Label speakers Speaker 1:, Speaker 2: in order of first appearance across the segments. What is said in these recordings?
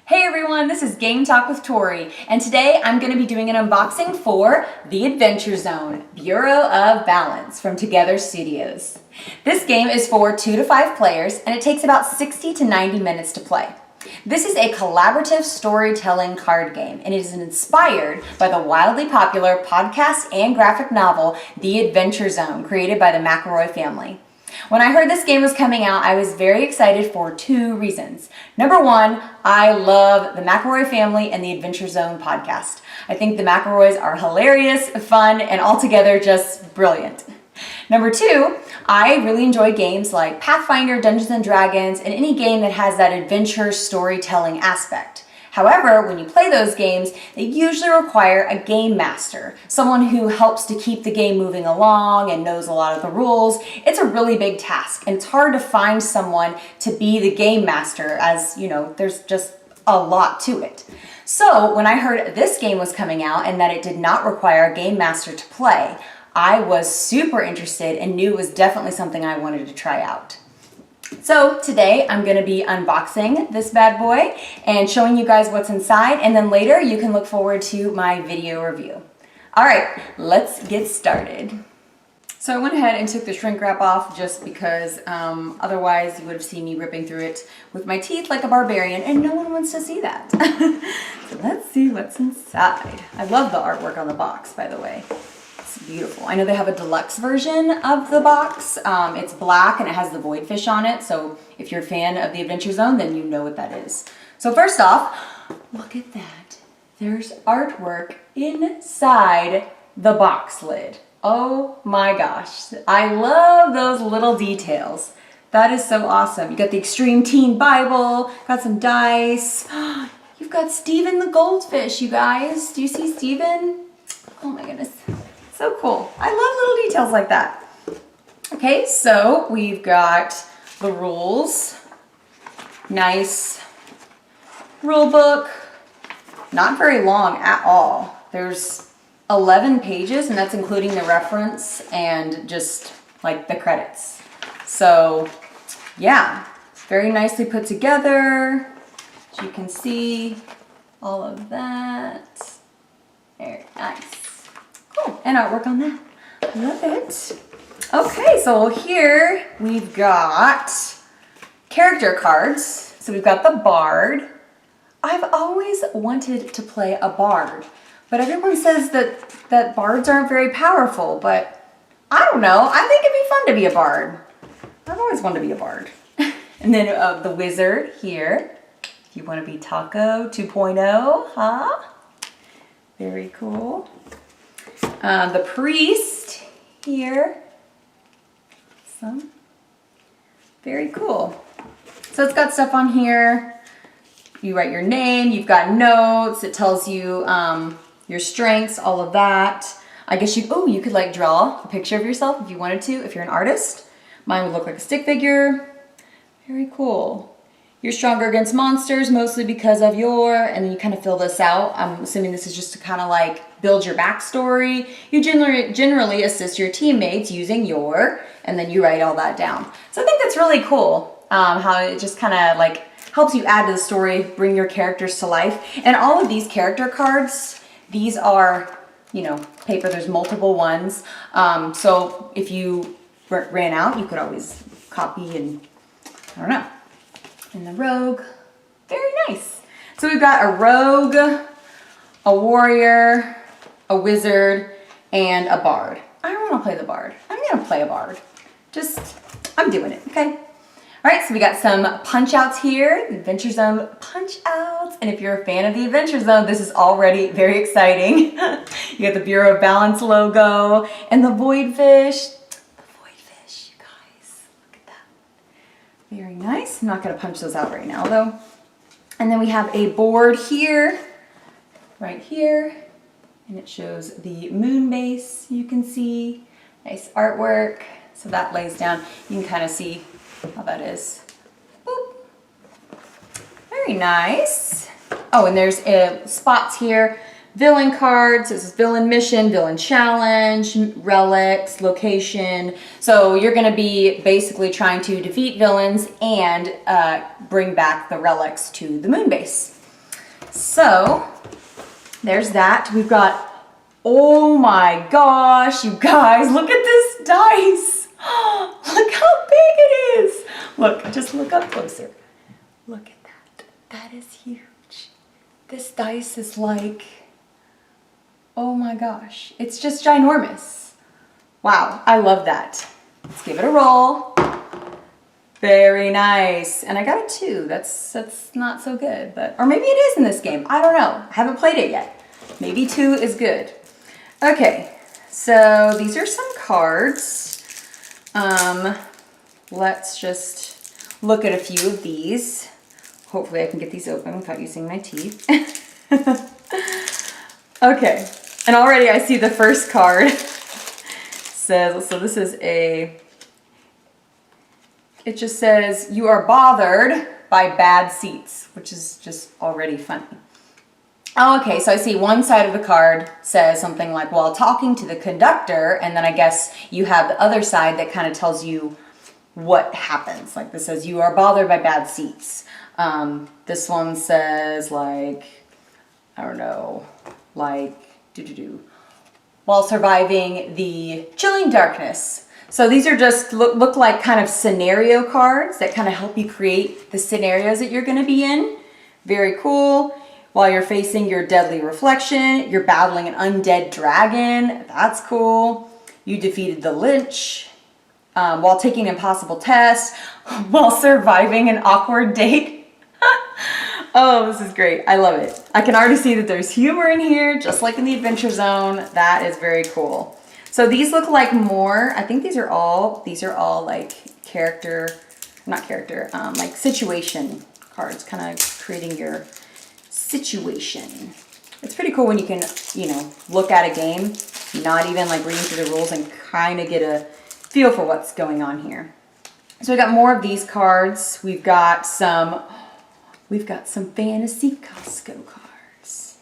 Speaker 1: Hey everyone, this is Game Talk with Tori, and today I'm going to be doing an unboxing for The Adventure Zone, Bureau of Balance from Together Studios. This game is for 2 to 5 players, and it takes about 60 to 90 minutes to play. This is a collaborative storytelling card game, and it is inspired by the wildly popular podcast and graphic novel, The Adventure Zone, created by the McElroy family. When I heard this game was coming out, I was very excited for 2 reasons. Number 1, I love the McElroy family and the Adventure Zone podcast. I think the McElroys are hilarious, fun, and altogether just brilliant. Number 2, I really enjoy games like Pathfinder, Dungeons & Dragons, and any game that has that adventure storytelling aspect. However, when you play those games, they usually require a game master, someone who helps to keep the game moving along and knows a lot of the rules. It's a really big task, and it's hard to find someone to be the game master, as you know, there's just a lot to it. So when I heard this game was coming out and that it did not require a game master to play, I was super interested and knew it was definitely something I wanted to try out. So today I'm going to be unboxing this bad boy and showing you guys what's inside, and then later you can look forward to my video review. Alright, let's get started. So I went ahead and took the shrink wrap off just because otherwise you would have seen me ripping through it with my teeth like a barbarian, and no one wants to see that. So let's see what's inside. I love the artwork on the box, by the way. Beautiful. I know they have a deluxe version of the box. It's black and it has the void fish on it. So if you're a fan of the Adventure Zone, then you know what that is. So first off, look at that. There's artwork inside the box lid. Oh my gosh. I love those little details. That is so awesome. You got the Extreme Teen Bible, got some dice. You've got Steven the goldfish, you guys. Do you see Steven? Oh my goodness. So cool. I love little details like that. Okay, so we've got the rules. Nice rule book. Not very long at all. There's 11 pages, and that's including the reference and just like the credits. So yeah, very nicely put together. As you can see, all of that. Very nice. Cool, and artwork on that. Love it. Okay, so here we've got character cards. So we've got the Bard. I've always wanted to play a Bard, but everyone says that Bards aren't very powerful, but I don't know. I think it'd be fun to be a Bard. I've always wanted to be a Bard. And then the Wizard here. If you want to be Taco 2.0, huh? Very cool. The Priest here. Awesome. Very cool. So it's got stuff on here. You write your name, you've got notes, it tells you your strengths, all of that. I guess you could like draw a picture of yourself if you wanted to, if you're an artist. Mine would look like a stick figure. Very cool. You're stronger against monsters, mostly because of and then you kind of fill this out. I'm assuming this is just to kind of like build your backstory. You generally assist your teammates using and then you write all that down. So I think that's really cool, how it just kind of like helps you add to the story, bring your characters to life. And all of these character cards, these are, paper, there's multiple ones. So if you ran out, you could always copy and, I don't know. And the rogue, very nice. So we've got a rogue, a warrior, a wizard, and a bard. I don't want to play the bard. I'm going to play a bard. I'm doing it, okay? All right, so we got some punch outs here, the Adventure Zone punch outs. And if you're a fan of the Adventure Zone, this is already very exciting. You got the Bureau of Balance logo and the void fish. Very nice. I'm not going to punch those out right now though. And then we have a board here, right here, and it shows the moon base. You can see nice artwork. So that lays down. You can kind of see how that is. Boop. Very nice. Oh, and there's spots here. Villain cards, this is villain mission, villain challenge, relics, location. So you're going to be basically trying to defeat villains and bring back the relics to the moon base. So there's that. We've got, oh my gosh, you guys, look at this dice. Look how big it is. Look, just look up closer. Look at that. That is huge. This dice is like, oh my gosh, it's just ginormous. Wow, I love that. Let's give it a roll. Very nice. And I got a 2. That's not so good, but, or maybe it is in this game. I don't know. I haven't played it yet. Maybe 2 is good. Okay, so these are some cards. Let's just look at a few of these. Hopefully I can get these open without using my teeth. Okay, and already I see the first card. Says, so this is a, it just says, you are bothered by bad seats, which is just already funny. Oh, okay, so I see one side of the card says something like, while talking to the conductor, and then I guess you have the other side that kind of tells you what happens. Like this says, you are bothered by bad seats. This one says like, I don't know, like, while surviving the chilling darkness. So these are just look like kind of scenario cards that kind of help you create the scenarios that you're going to be in. Very cool. While you're facing your deadly reflection, you're battling an undead dragon. That's cool. You defeated the Lich while taking an impossible test, while surviving an awkward date. Oh, this is great. I love it. I can already see that there's humor in here, just like in the Adventure Zone. That is very cool. So these look like more, I think these are all like like situation cards, kind of creating your situation. It's pretty cool when you can, you know, look at a game, not even like reading through the rules and kind of get a feel for what's going on here. So we got more of these cards. We've got some fantasy Costco cards.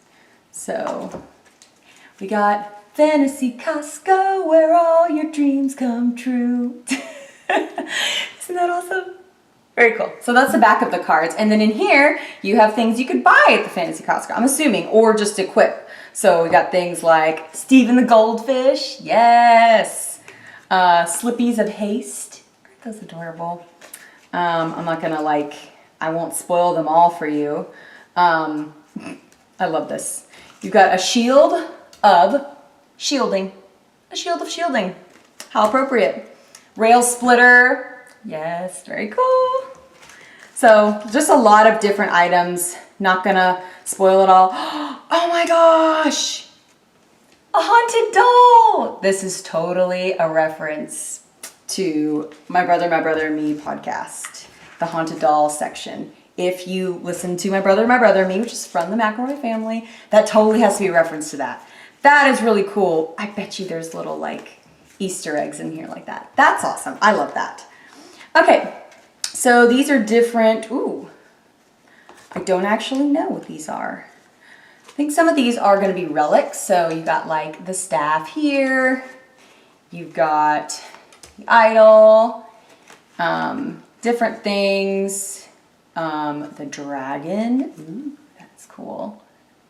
Speaker 1: So we got Fantasy Costco, where all your dreams come true. Isn't that awesome? Very cool. So that's the back of the cards. And then in here, you have things you could buy at the Fantasy Costco, I'm assuming, or just equip. So we got things like Stephen the Goldfish. Yes. Slippies of Haste. Aren't those adorable? I'm not going to I won't spoil them all for you. I love this. You've got a shield of shielding. A shield of shielding. How appropriate. Rail splitter. Yes, very cool. So just a lot of different items. Not gonna spoil it all. Oh my gosh. A haunted doll. This is totally a reference to My Brother and Me podcast. The haunted doll section. If you listen to My Brother and Me, which is from the McElroy family, that totally has to be a reference to that. That is really cool. I bet you there's little like Easter eggs in here like that. That's awesome. I love that. Okay, so these are different. Ooh, I don't actually know what these are. I think some of these are going to be relics. So you've got like the staff here. You've got the idol. Different things. The dragon. Ooh, that's cool.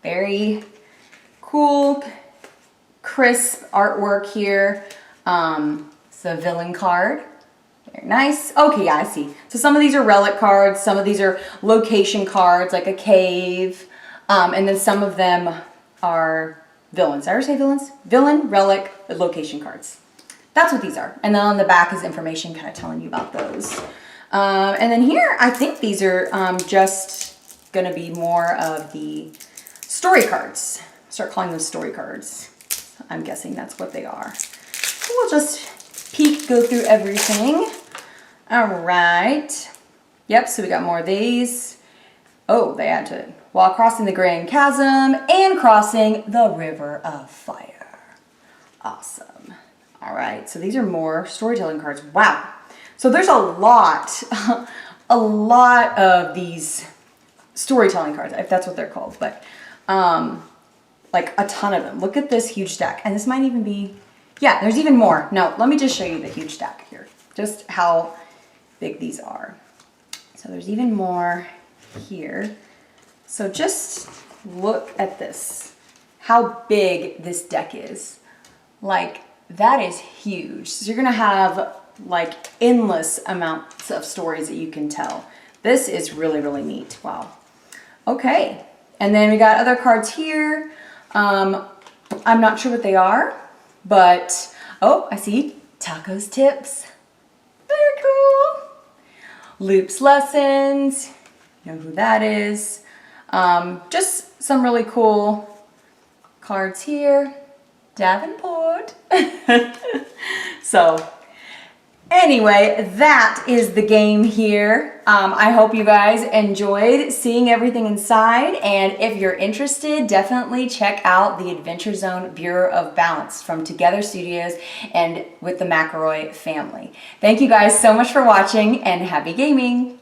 Speaker 1: Very cool, crisp artwork here. It's a villain card. Very nice. Okay, yeah, I see. So some of these are relic cards. Some of these are location cards, like a cave. And then some of them are villains. Did I ever say villains? Villain, relic, location cards. That's what these are. And then on the back is information kind of telling you about those. And then here, I think these are just going to be more of the story cards. Start calling them story cards. I'm guessing that's what they are. So we'll just go through everything. All right. Yep, so we got more of these. Oh, they add to it. While crossing the Grand Chasm and crossing the River of Fire. Awesome. All right, so these are more storytelling cards. Wow. So there's a lot of these storytelling cards, if that's what they're called, but like a ton of them. Look at this huge stack. And this might even be, yeah, there's even more. No, let me just show you the huge stack here, just how big these are. So there's even more here. So just look at this. How big this deck is. Like, that is huge. So you're gonna have like endless amounts of stories that you can tell. This is really, really neat. Wow. Okay. And then we got other cards here. I'm not sure what they are, but, oh, I see tacos tips. Very cool. Loops lessons. You know who that is. Just some really cool cards here. Davenport. So anyway, that is the game here. I hope you guys enjoyed seeing everything inside, and if you're interested, definitely check out the Adventure Zone Bureau of Balance from Together Studios and with the McElroy family. Thank you guys so much for watching, and happy gaming!